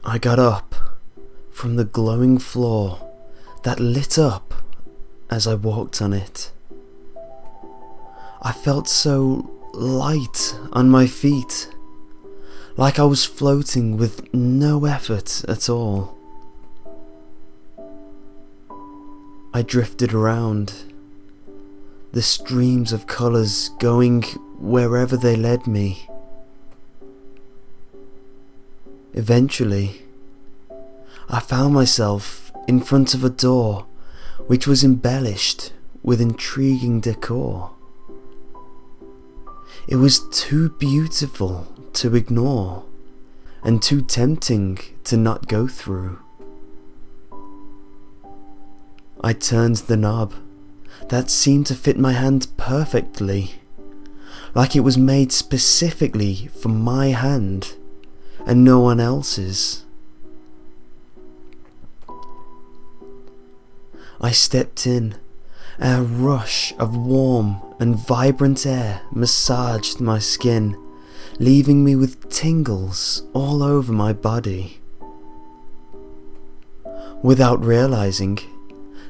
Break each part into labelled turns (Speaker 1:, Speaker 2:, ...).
Speaker 1: I got up from the glowing floor that lit up as I walked on it. I felt so light on my feet, like I was floating with no effort at all. I drifted around, the streams of colours going wherever they led me. Eventually, I found myself in front of a door which was embellished with intriguing decor. It was too beautiful to ignore and too tempting to not go through. I turned the knob that seemed to fit my hand perfectly, like it was made specifically for my hand and no one else's. I stepped in, and a rush of warm and vibrant air massaged my skin, leaving me with tingles all over my body. Without realizing,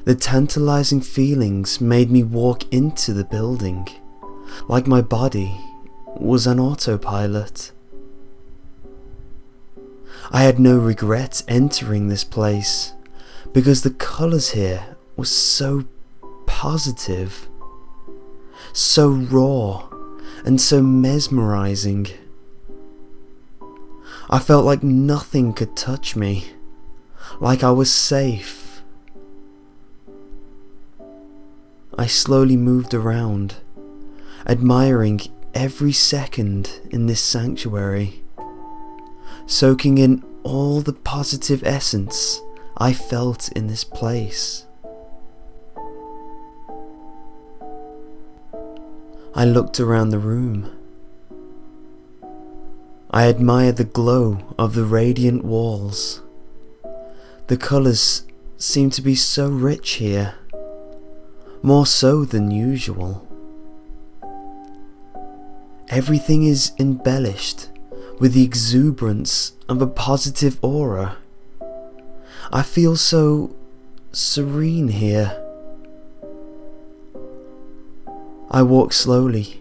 Speaker 1: the tantalizing feelings made me walk into the building, like my body was on autopilot. I had no regret entering this place, because the colours here were so positive, so raw and so mesmerising. I felt like nothing could touch me, like I was safe. I slowly moved around, admiring every second in this sanctuary, soaking in all the positive essence I felt in this place. I looked around the room. I admired the glow of the radiant walls. The colours seemed to be so rich here, more so than usual. Everything is embellished with the exuberance of a positive aura. I feel so serene here. I walk slowly,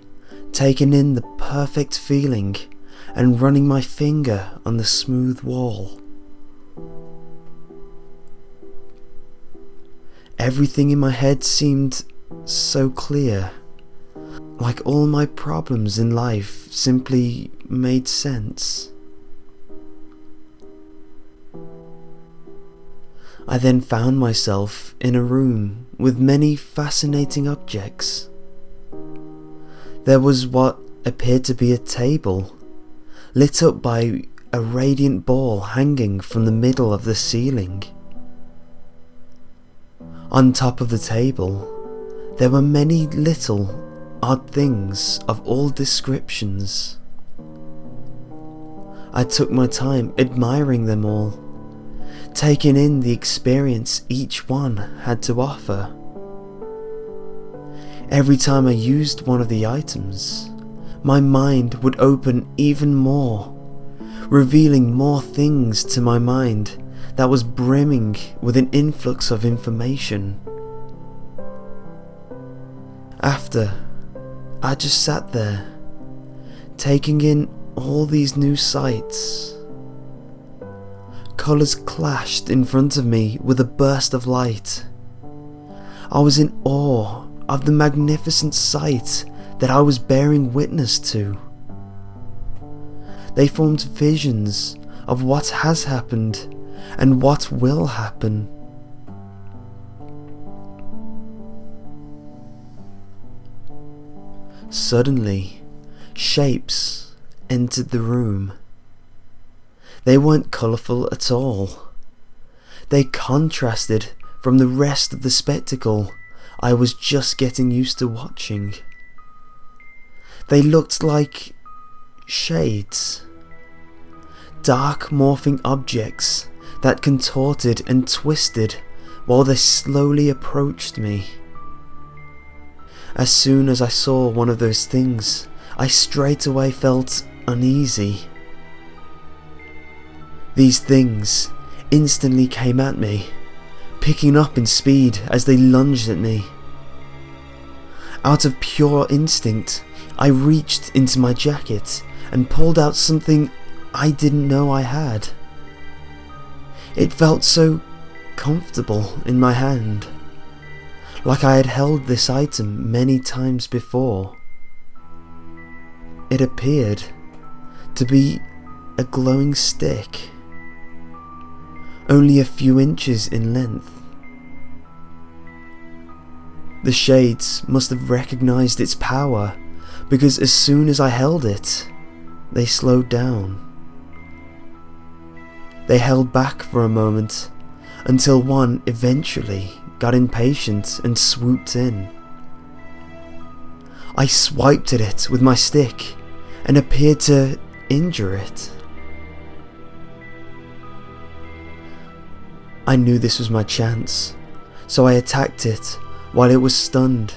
Speaker 1: taking in the perfect feeling and running my finger on the smooth wall. Everything in my head seemed so clear, like all my problems in life simply made sense. I then found myself in a room with many fascinating objects. There was what appeared to be a table, lit up by a radiant ball hanging from the middle of the ceiling. On top of the table, there were many little odd things of all descriptions. I took my time admiring them all, taking in the experience each one had to offer. Every time I used one of the items, my mind would open even more, revealing more things to my mind that was brimming with an influx of information. After, I just sat there, taking in all these new sights. Colours clashed in front of me with a burst of light. I was in awe of the magnificent sight that I was bearing witness to. They formed visions of what has happened and what will happen. Suddenly, shapes entered the room. They weren't colourful at all. They contrasted from the rest of the spectacle I was just getting used to watching. They looked like shades, dark morphing objects that contorted and twisted while they slowly approached me. As soon as I saw one of those things, I straight away felt uneasy. These things instantly came at me, picking up in speed as they lunged at me. Out of pure instinct, I reached into my jacket and pulled out something I didn't know I had. It felt so comfortable in my hand, like I had held this item many times before. It appeared to be a glowing stick, only a few inches in length. The shades must have recognized its power, because as soon as I held it, they slowed down. They held back for a moment, until one eventually got impatient and swooped in. I swiped at it with my stick and appeared to injure it. I knew this was my chance, so I attacked it while it was stunned,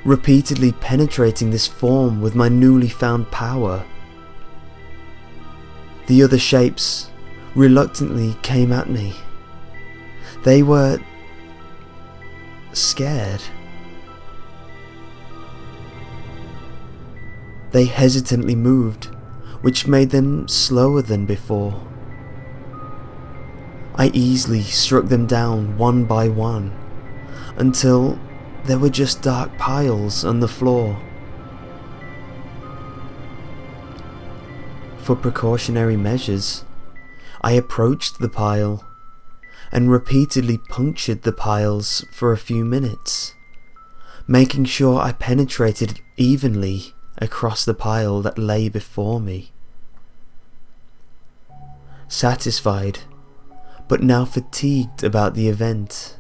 Speaker 1: repeatedly penetrating this form with my newly found power. The other shapes reluctantly came at me. They were scared. They hesitantly moved, which made them slower than before. I easily struck them down one by one, until there were just dark piles on the floor. For precautionary measures, I approached the pile and repeatedly punctured the piles for a few minutes, making sure I penetrated evenly across the pile that lay before me. Satisfied, but now fatigued about the event,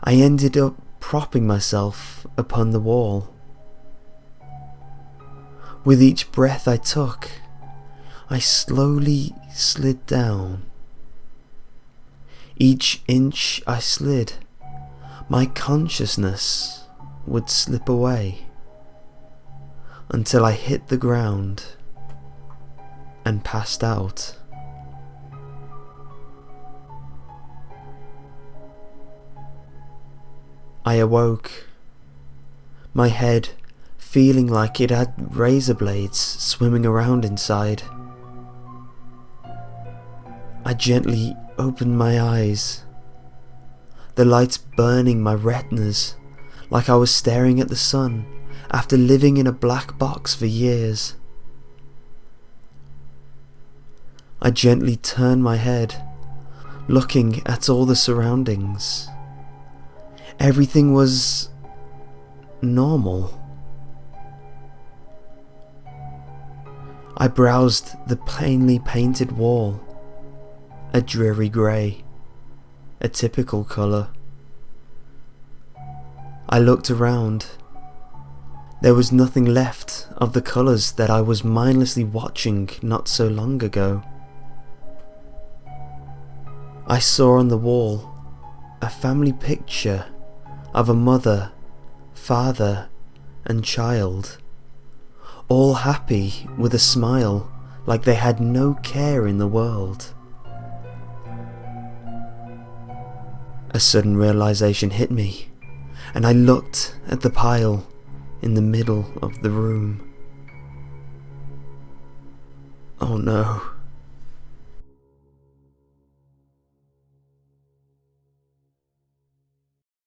Speaker 1: I ended up propping myself upon the wall. With each breath I took, I slowly slid down. Each inch I slid, my consciousness would slip away, until I hit the ground and passed out. I awoke, my head feeling like it had razor blades swimming around inside. I gently opened my eyes, the lights burning my retinas like I was staring at the sun after living in a black box for years. I gently turned my head, looking at all the surroundings. Everything was normal. I browsed the plainly painted wall, a dreary grey, a typical colour. I looked around. There was nothing left of the colours that I was mindlessly watching not so long ago. I saw on the wall a family picture of a mother, father and child, all happy with a smile like they had no care in the world. A sudden realization hit me, and I looked at the pile in the middle of the room. Oh no.